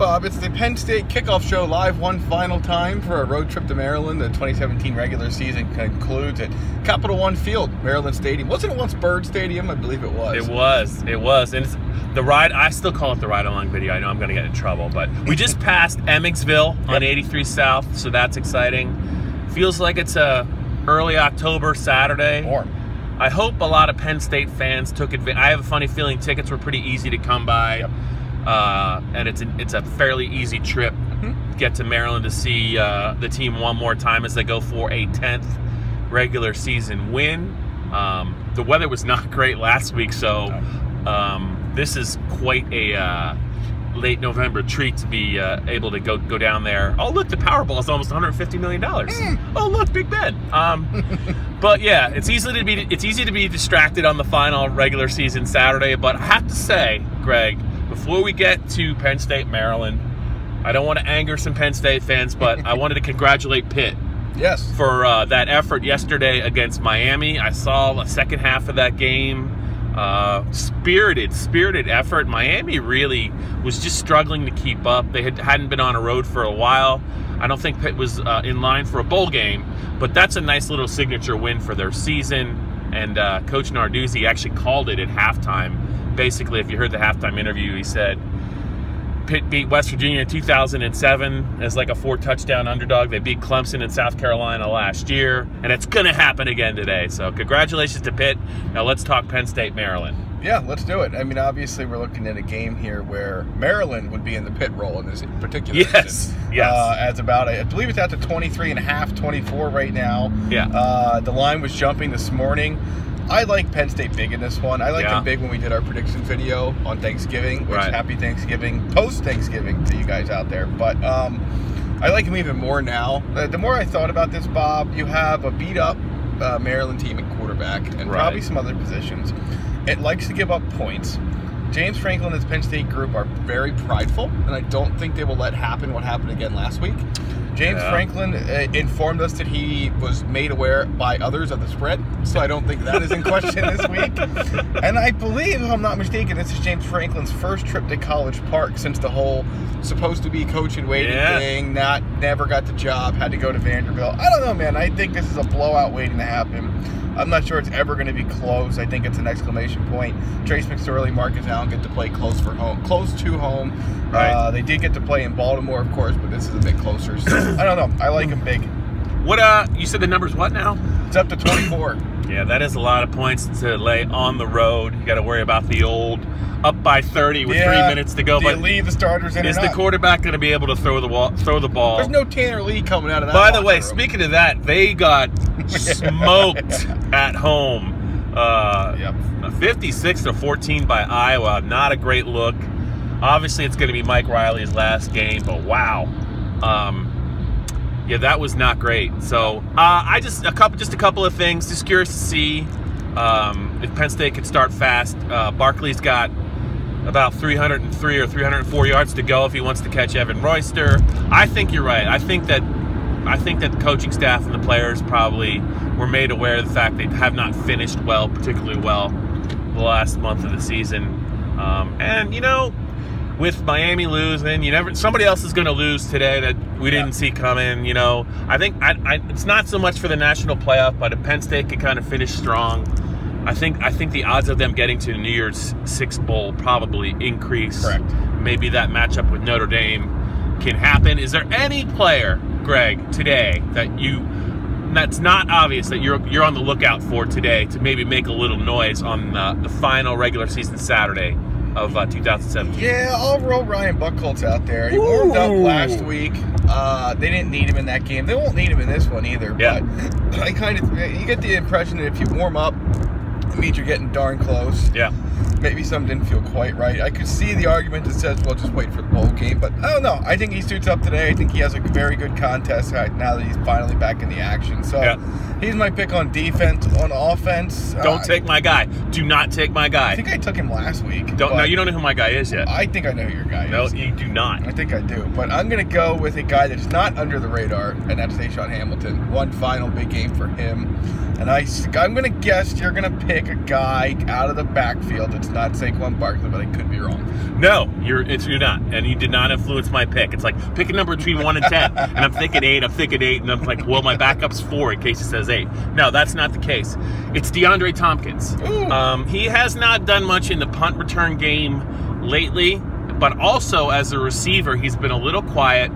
Bob. It's the Penn State Kickoff Show live one final time for a road trip to Maryland. The 2017 regular season concludes at Capital One Field, Maryland Stadium. Wasn't it once Bird Stadium? I believe it was. It was. And it's the ride, I still call it the ride-along video. I know I'm going to get in trouble, but we just passed Emmetsville on 83 South, so that's exciting. Feels like it's a early October Saturday. Warm. I hope a lot of Penn State fans took advantage. I have a funny feeling tickets were pretty easy to come by. Yep. And it's a fairly easy trip. Get to Maryland to see the team one more time as they go for a 10th regular season win. The weather was not great last week, so this is quite a late November treat to be able to go down there. Oh look, the Powerball is almost $150 million. Oh look, Big Ben. But yeah, it's easy to be distracted on the final regular season Saturday. But I have to say, Greg, before we get to Penn State, Maryland, I don't want to anger some Penn State fans, but I wanted to congratulate Pitt. Yes. For that effort yesterday against Miami. I saw the second half of that game. Spirited effort. Miami really was just struggling to keep up. They hadn't been on a road for a while. I don't think Pitt was in line for a bowl game, but that's a nice little signature win for their season. And Coach Narduzzi actually called it at halftime. Basically, if you heard the halftime interview, he said Pitt beat West Virginia in 2007 as like a 4-touchdown underdog. They beat Clemson in South Carolina last year, and it's going to happen again today. So congratulations to Pitt. Now let's talk Penn State, Maryland. Yeah, let's do it. I mean, obviously, we're looking at a game here where Maryland would be in the Pitt role in this particular season. Yes. As about, I believe it's at the 23.5, 24 right now. Yeah. The line was jumping this morning. I like Penn State big in this one. I liked them big when we did our prediction video on Thanksgiving, which happy Thanksgiving, post-Thanksgiving to you guys out there. But I like them even more now. The more I thought about this, Bob, you have a beat-up Maryland team at quarterback and probably some other positions. It likes to give up points. James Franklin and his Penn State group are very prideful, and I don't think they will let happen what happened again last week. James Franklin informed us that he was made aware by others of the spread, so I don't think that is in question this week. And I believe, if I'm not mistaken, this is James Franklin's first trip to College Park since the whole supposed-to-be coach-in-waiting thing, never got the job, had to go to Vanderbilt. I don't know, man. I think this is a blowout waiting to happen. I'm not sure it's ever going to be close. I think it's an exclamation point. Trace McSorley, Marcus Allen get to play close to home. Right. They did get to play in Baltimore, of course, but this is a bit closer. So I don't know. I like them big. What? You said the number's what now? It's up to 24. Yeah, that is a lot of points to lay on the road. You got to worry about the old up by 30 with 3 minutes to go. Do you leave the starters in? Is the quarterback going to be able to throw the ball? There's no Tanner Lee coming out of that. By the way, speaking of that, they got smoked at home. 56-14 by Iowa. Not a great look. Obviously, it's going to be Mike Riley's last game, but wow. Yeah, that was not great. So, just a couple of things. Just curious to see if Penn State could start fast. Barkley's got about 303 or 304 yards to go if he wants to catch Evan Royster. I think you're right. I think that the coaching staff and the players probably were made aware of the fact they have not finished particularly well, the last month of the season. And you know, with Miami losing, somebody else is going to lose today that we didn't see coming. You know, I think it's not so much for the national playoff, but if Penn State can kind of finish strong, I think the odds of them getting to the New Year's Six Bowl probably increase. Correct. Maybe that matchup with Notre Dame can happen. Is there any player, Greg, today that's not obvious that you're on the lookout for today to maybe make a little noise on the final regular season Saturday of 2017? Yeah, I'll roll Ryan Buchholz out there. He warmed up last week. They didn't need him in that game. They won't need him in this one either. Yeah. But you get the impression that if you warm up, it means you're getting darn close. Yeah. Maybe something didn't feel quite right. I could see the argument that says, well, just wait for the bowl game. But I don't know. I think he suits up today. I think he has a very good contest now that he's finally back in the action. So he's my pick on defense. On offense, don't take my guy. Do not take my guy. I think I took him last week. You don't know who my guy is yet. I think I know who your guy is. No, you do not. I think I do. But I'm going to go with a guy that's not under the radar, and that's Tayshaun Hamilton. One final big game for him. And I'm going to guess you're going to pick a guy out of the backfield It's not Saquon Barkley, but I could be wrong. No, you're not, and you did not influence my pick. It's like pick a number between 1 and 10, and I'm thinking 8. And I'm like, well, my backup's 4 in case it says 8. No, that's not the case. It's DeAndre Tompkins. He has not done much in the punt return game lately, but also as a receiver, he's been a little quiet.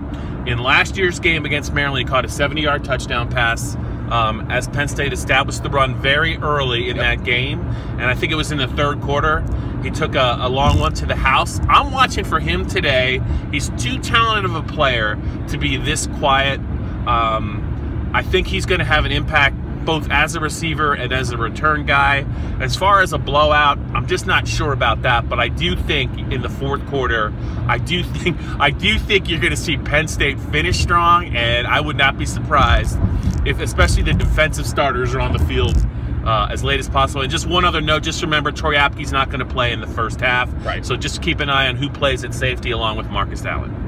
In last year's game against Maryland, he caught a 70-yard touchdown pass. As Penn State established the run very early in that game, and I think it was in the 3rd quarter. He took a long one to the house. I'm watching for him today. He's too talented of a player to be this quiet. I think he's going to have an impact both as a receiver and as a return guy. As far as a blowout, I'm just not sure about that, but I do think in the 4th quarter, I do think you're going to see Penn State finish strong, and I would not be surprised if especially the defensive starters are on the field as late as possible. And just one other note, just remember Troy Apke's not going to play in the first half. Right. So just keep an eye on who plays at safety along with Marcus Allen.